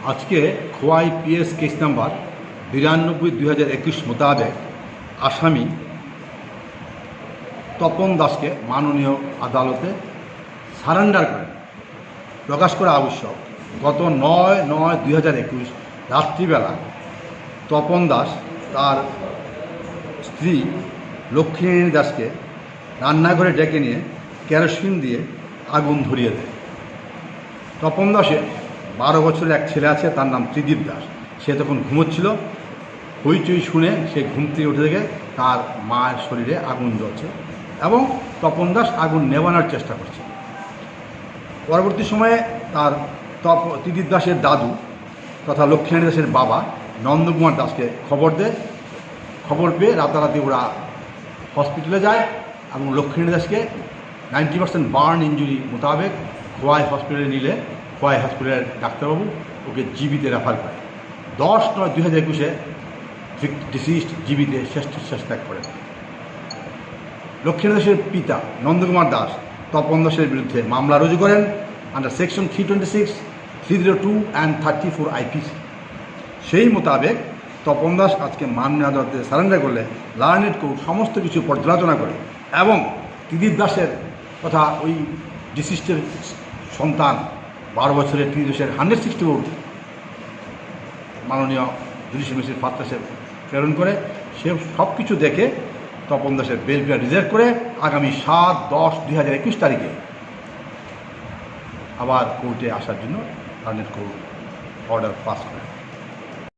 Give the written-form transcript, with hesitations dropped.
আজকে Khowai PS case number 92/2021 মোতাবেক আসামি তপন দাসকে মাননীয় আদালতে সারেন্ডার করেন। প্রকাশ করা আবশ্যক, গত 9/9/2021 রাত্রিবেলা তপন দাস তার স্ত্রী লক্ষ্মী দাসকে রান্নাঘরে ডেকে নিয়ে কেরোসিন দিয়ে আগুন ধরিয়ে দেয়। তপন দাসের 12 বছরের এক ছেলে আছে, তার নাম ত্রিদীপ দাস। সে তখন ঘুমোচ্ছিল। হইচই শুনে সে ঘুম থেকে উঠে দেখে তার মায়ের শরীরে আগুন জ্বলছে এবং তপন দাস আগুন নেভানোর চেষ্টা করছে। পরবর্তী সময়ে তার ত্রিদীপ দাসের দাদু তথা লক্ষ্মী দাসের বাবা নন্দকুমার দাসকে খবর দেয়। খবর পেয়ে রাতারাতি ওরা হসপিটালে যায় এবং লক্ষ্মী দাসকে 90% বার্ন ইঞ্জুরি মোতাবেক খোয়াই হসপিটালে নিলে খোয়াই হসপিটালের ডাক্তারবাবু ওকে জীবিতে রেফার করে। 10/9/2021 ডিসিজড জীবিতে শেষ ত্যাগ করে। লক্ষ্মী দাসের পিতা নন্দকুমার দাস তপন দাসের বিরুদ্ধে মামলা রুজু করেন আন্ডার সেকশন 326, 302 অ্যান্ড 34 IPC। সেই মোতাবেক তপন দাস আজকে মাননীয় আদালতে সারেন্ডার করলে লার্নেড কোর্ট সমস্ত কিছু পর্যালোচনা করে এবং ত্রিদীপ দাসের কথা ওই ডিসিস্টের সন্তান 12 বছরের ত্রিদীপ দাসের 164 মাননীয় জুডিশিয়াল ম্যাজিস্ট্রেট ফাত্তাসে প্রেরণ করে। সে সব কিছু দেখে তপন দাসের বেল রিজার্ভ করে আগামী 7/10/2021 তারিখে আবার কোর্টে আসার জন্য লার্নেড কোর্ট অর্ডার পাস করে।